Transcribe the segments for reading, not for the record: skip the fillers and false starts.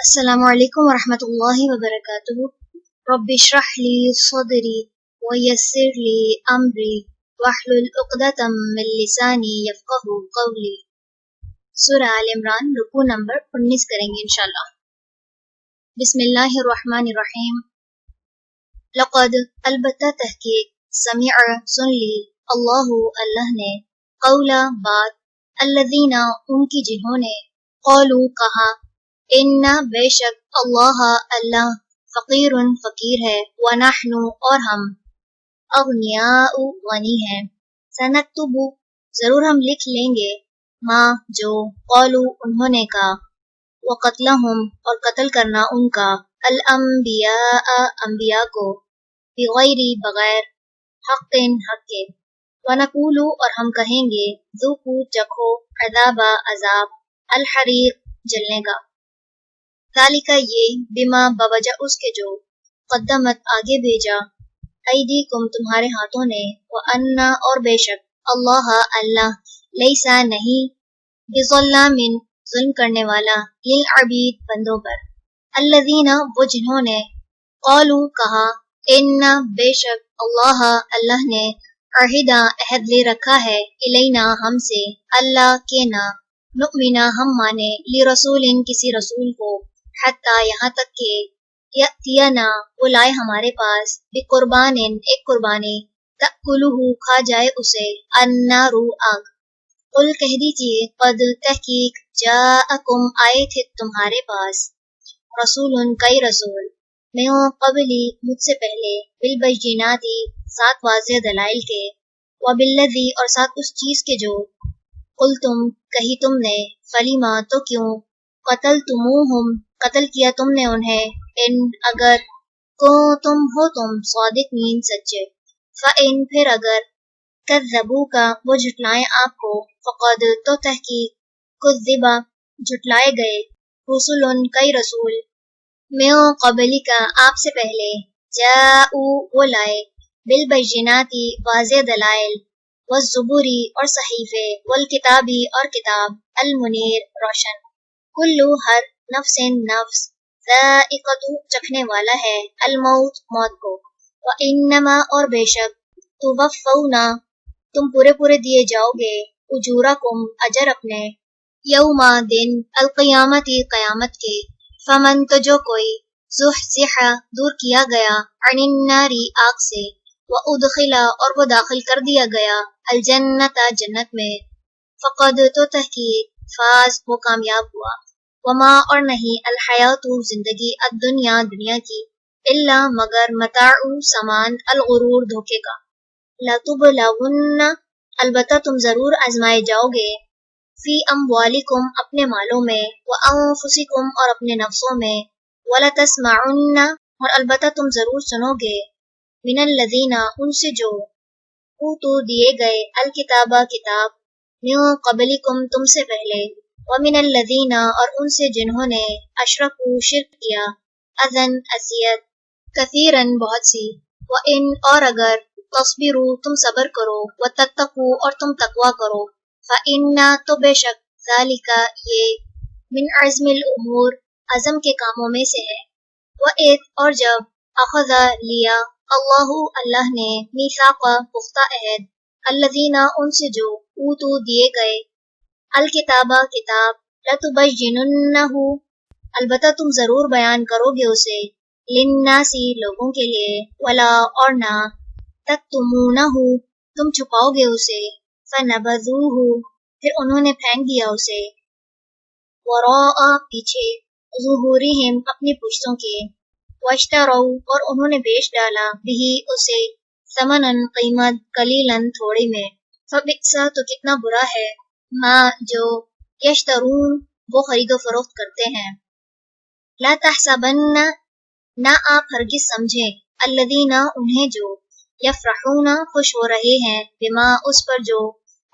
السلام علیکم ورحمۃ اللہ وبرکاتہ۔ رب اشرح لی صدری ویسر لی امری واحلل عقدۃ من لسانی یفقہوا قولی۔ سورہ آل عمران، رکوع نمبر 19 کریں گے انشاءاللہ۔ بسم اللہ الرحمن الرحیم۔ لقد، البتہ تحقیق، سمع سن لی، اللہ نے، قولا بات، الذین ان کی جنہوں نے، قولوا کہا، ان بے شک اللہ فقیر فقیر ہے، ونحن اور ہم، اغنیاء غنی ہیں، سنکتب ضرور ہم لکھ لیں گے، ما جو، قولوا انہوں نے کہا، وقتلہم اور قتل کرنا ان کا، الانبیاء انبیاء کو، بغیر بغیر، حق حق کے، ونقول اور ہم کہیں گے، ذوقوا چکھو، عذاب عذاب، الحریق جلنے کا، ذالک یہ، بما بوجہ اس کے جو، قدمت آگے بھیجا، ایدیکم تمہارے ہاتھوں نے، وَأَنَّ اور بے شک، اللہ لیسا نہیں، بظلام ظلم کرنے والا، للعبید بندوں پر، الذین وہ جنہوں نے، قالوا کہا، ان بے شک اللہ نے، عہدہ عہد لے رکھا ہے، الینا ہم سے، اللہ کے نا، نؤمنا ہم مانے، لرسول کسی رسول کو، حتیٰ یہاں تک کہ، یأتینا وہ لائے ہمارے پاس، بقربان ایک قربانی، تأکلہ کھا جائے اسے، النار آگ، قل کہہ دیجئے، قد تحقیق، جاءکم آئے تھے تمہارے پاس، رسول کئی رسول، من قبلی مجھ سے پہلے، بالبینات ساتھ واضح دلائل کے، وبالذی اور ساتھ اس چیز کے جو، قلتم کہی تم نے، فلیما تو کیوں، قتلتموہم قتل کیا تم نے انہیں، ان اگر، کو تم ہو تم صادقین سچے، فإن پھر اگر، کذبوک وہ جھٹلائیں آپ کو، فقد تو تحقیق، کذبا جھٹلائے گئے، رسول کئی رسول، من قبلک آپ سے پہلے، جاءوا وہ لائے، بالبینات واضح دلائل، والزبری اور صحیفے، والکتابی اور کتاب، المنیر روشن، کلو ہر نفس نفس، ذائقۃ چکھنے والا ہے، الموت موت کو، وانما اور بے شک، توفونا تم پورے دیے جاؤ گے، اجورکم اجر اپنے، یوم دن، القیامت قیامت کے، فمن تو جو کوئی، زحزح دور کیا گیا، عن النار آگ سے، وادخل اور وہ داخل کر دیا گیا، الجنت جنت میں، فقد تو تحقیق، فاز وہ کامیاب ہوا، وما اور نہیں، الحیات زندگی، الدنیا دنیا کی، الا مگر، متاع سامان، الغرور دھوکے کا، لتبلون البتہ تم ضرور آزمائے جاؤ گے، فی اموالکم اپنے مالوں میں، وانفسکم اور اپنے نفسوں میں، ولتسمعن اور البتہ تم ضرور سنو گے، من الذین ان سے جو، اوتو دیے گئے، الکتاب کتاب، من قبلکم تم سے پہلے، ومن الذین اور ان سے جنہوں نے، اشرکوا شرک کیا، اذن اذیت، کثیرن بہت سی، وان اور اگر، تصبروا تم صبر کرو، وتتقوا اور تم تقوی کرو، فإن تو بے شک، ذالک یہ، من عزم الامور عزم کے کاموں میں سے ہے، وإذ اور جب، اخذ لیا، اللہ نے، میثاق پختہ عہد، الذین ان سے جو، اوتو دیے گئے، الکتاب کتاب، لتبیننہ البتہ تم ضرور بیان کرو گے اسے، للناس لوگوں کے لیے، ولا اور نہ، تکتمونہ تم چھپاؤ گے اسے، فنبذوہ پھر انہوں نے پھینک دیا اسے، وراء پیچھے، ظہورہم اپنی پشتوں کے، واشتروا اور انہوں نے بیچ ڈالا، بہ اسے، ثمناً قیمت، قلیلاً تھوڑی میں، فبئس تو کتنا برا ہے، ما جو، یشترون وہ خرید و فروخت کرتے ہیں، لا تحسبن نہ آپ ہرگز سمجھیں، الذین انہیں جو، یفرحون خوش ہو رہے ہیں، بما اس پر جو،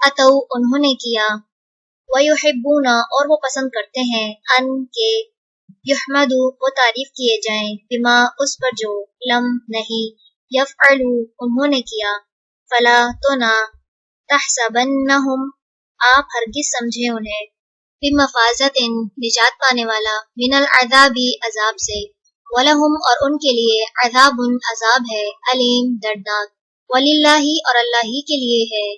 اتو انہوں نے کیا، ویحبون اور وہ پسند کرتے ہیں، ان کے، یحمدوا وہ تعریف کیے جائیں، بما اس پر جو، لم نہیں، یفعلوا انہوں نے کیا، فلا تو نہ، تحسبنہم آپ ہرگز سمجھیں انہیں، بمفازت نجات پانے والا، من العذابی عذاب سے، ولہم اور ان کے لیے عذاب عذاب ہے، علیم دردناک، وللہ اور اللہ ہی کے لیے ہے،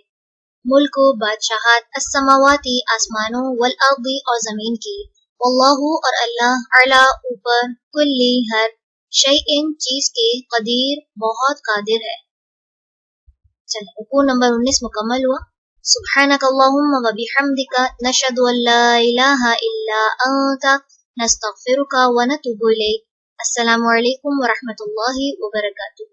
ملک بادشاہت، السماواتی آسمانوں، والارض اور زمین کی، واللہ اور اللہ اعلیٰ اوپر، کلی ہر شیء چیز کے، قدیر بہت قادر ہے۔ چلیں رکوع نمبر 19 مکمل ہوا۔ سبحانک اللہم و بحمدک نشہد ان لا الہ الا انت نستغفرک و نتوب الیک۔ السلام علیکم ورحمۃ اللہ وبرکاتہ۔